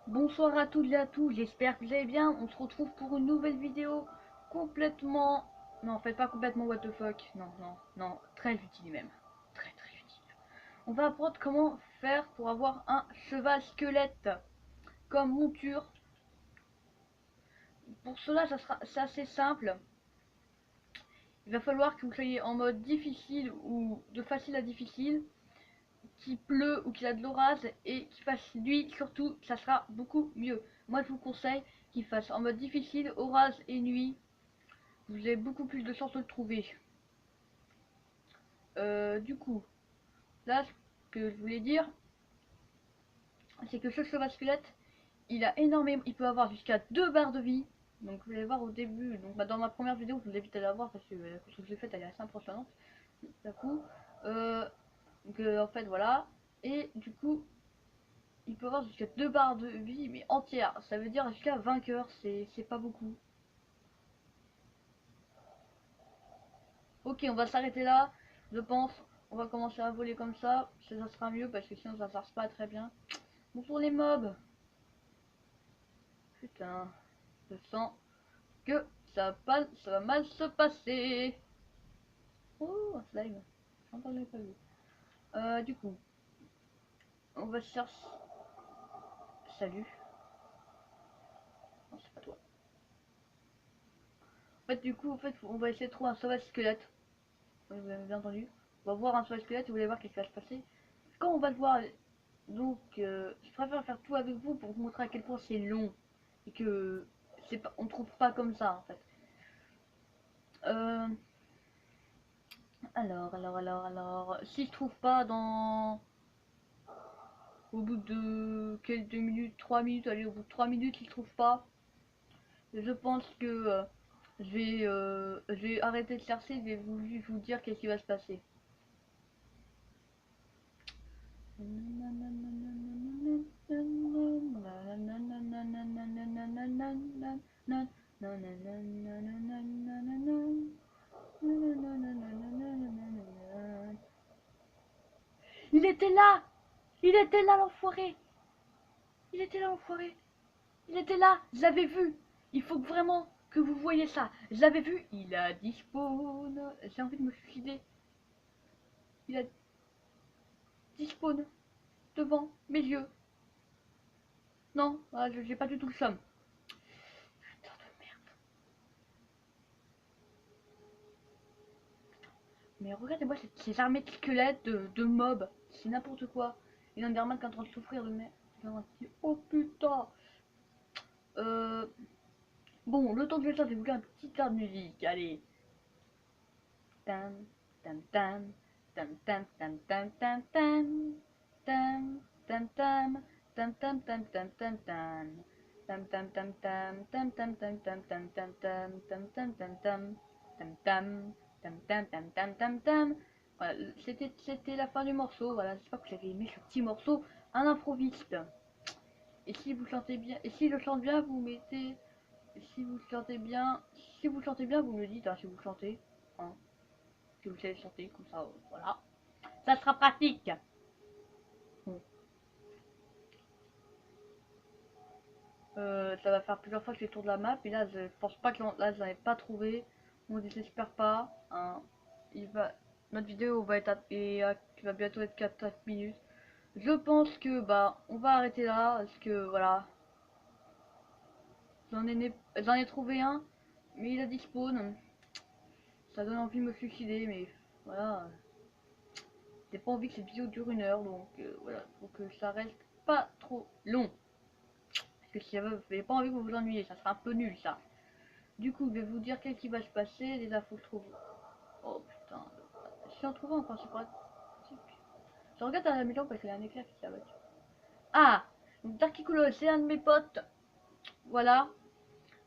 Bonsoir à toutes et à tous, j'espère que vous allez bien. On se retrouve pour une nouvelle vidéo complètement... Non, en fait pas complètement what the fuck. Non, non, non, très utile même. Très très utile. On va apprendre comment faire pour avoir un cheval squelette comme monture. Pour cela, c'est assez simple. Il va falloir que vous soyez en mode difficile ou de facile à difficile, qu'il pleut ou qu'il a de l'orage et qu'il fasse nuit surtout, ça sera beaucoup mieux. Moi je vous conseille qu'il fasse en mode difficile, orage et nuit. Vous avez beaucoup plus de chances de le trouver. Du coup, là, ce que je voulais dire, c'est que ce cheval squelette, il a énormément, il peut avoir jusqu'à 2 barres de vie. Donc vous allez voir au début, donc dans ma première vidéo, je vous invite à la voir parce que la construction que j'ai faite, elle est assez impressionnante. Du coup, en fait voilà, et du coup, il peut avoir jusqu'à 2 barres de vie, mais entières. Ça veut dire jusqu'à 20 cœurs, c'est pas beaucoup. Ok, on va s'arrêter là, je pense. On va commencer à voler comme ça sera mieux parce que sinon ça marche pas très bien. Bon pour les mobs. Putain, je sens que ça va mal se passer. Oh, un slime. Encore je l'ai pas vu. Du coup, on va chercher. Salut. Non, c'est pas toi. En fait, du coup, on va essayer de trouver un sauvage squelette. Vous avez bien entendu. On va voir un sauvage squelette et vous allez voir qu'est-ce qui va se passer. Quand on va le voir, donc, je préfère faire tout avec vous pour vous montrer à quel point c'est long et que c'est pas, on trouve pas comme ça en fait. Euh, alors, si je trouve pas au bout de quelques minutes, 3 minutes, allez, au bout de 3 minutes, si je trouve pas, je pense que je vais arrêter de chercher, je vais vous dire qu'est-ce qui va se passer. Il était là! Il était là l'enfoiré! Il était là l'enfoiré! Il était là! Je l'avais vu! Il faut vraiment que vous voyez ça! Je l'avais vu! Il a dispawn! J'ai envie de me suicider! Il a dispawn devant mes yeux! Non, ah, j'ai pas du tout le somme. Putain de merde. Mais regardez-moi ces armées de squelettes, de mobs. C'est n'importe quoi. Et l'Enderman qui est en train de souffrir de merde. Oh putain. Bon, le temps que je vais faire, je vais vous faire un petit air de musique. Allez. Tam, tam, tam. Tam, tam, tam, tam, tam, tam. Tam, tam, tam. Tam, tam, tam, tam, tam, tam. Tam, tam, tam, tam. Tam, tam, tam, tam, tam, tam, tam. Tam, tam, tam, tam. Tam, tam. Tam, tam, tam, tam, tam, tam. Voilà, c'était la fin du morceau. Voilà, j'espère que vous avez aimé ce petit morceau à l'improviste. Et si vous chantez bien, et si je chante bien, vous mettez. Si vous chantez bien, si vous chantez bien, vous me le dites, hein, si vous chantez, hein, que vous savez chanter, comme ça, voilà. Ça sera pratique. Bon. Ça va faire plusieurs fois que je fais le tour de la map, et là, je pense pas que là, je n'avais pas trouvé. On désespère pas. Hein. Notre vidéo va être qui va bientôt être 4 minutes. Je pense que bah on va arrêter là parce que voilà, j'en ai trouvé un, mais il a dit spawn. Ça donne envie de me suicider, mais voilà. J'ai pas envie que cette vidéo dure 1 heure, donc voilà, faut que ça reste pas trop long. Parce que si vous n'avez pas envie que vous vous ennuyez, ça sera un peu nul ça. Du coup, je vais vous dire qu'est-ce qui va se passer, les infos que je trouve. Oh putain, si on trouve encore, c'est pratique. Je regarde à la maison parce qu'il y a un éclair qui s'abat. Ah, donc Darkikulo, c'est un de mes potes. Voilà.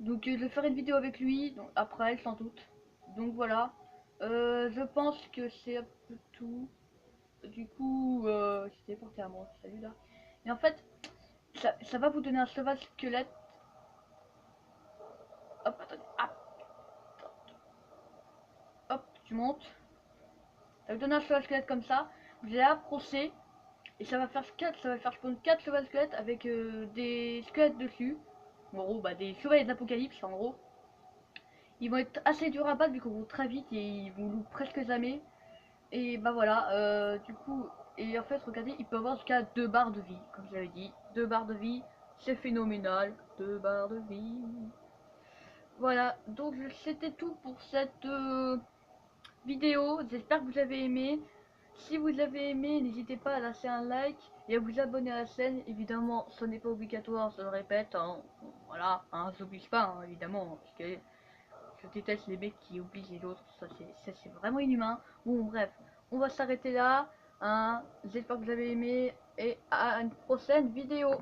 Donc je ferai une vidéo avec lui, donc après, sans doute. Donc voilà. Je pense que c'est un peu tout. Du coup, c'était porté à moi. Salut là. Et en fait, ça va vous donner un cheval squelette. Hop, attendez. Hop, tu montes. Ça vous donne un cheval squelette comme ça. Vous allez approcher. Et ça va faire spawn 4 cheval squelettes avec des squelettes dessus. En gros, bah, des chevaliers de l'apocalypse en gros. Ils vont être assez durs à battre vu qu'on vont très vite et ils vont loup presque jamais. Et bah voilà, du coup, et en fait, regardez, il peut avoir jusqu'à 2 barres de vie, comme je l'avais dit. 2 barres de vie, c'est phénoménal. 2 barres de vie. Voilà, donc c'était tout pour cette vidéo. J'espère que vous avez aimé. Si vous avez aimé, n'hésitez pas à lâcher un like et à vous abonner à la chaîne. Évidemment, ce n'est pas obligatoire, je le répète. Hein. Voilà, hein, j'oblige pas, hein, évidemment. Parce que je déteste les mecs qui obligent les autres. Ça, c'est vraiment inhumain. Bon, bref, on va s'arrêter là. Hein. J'espère que vous avez aimé et à une prochaine vidéo.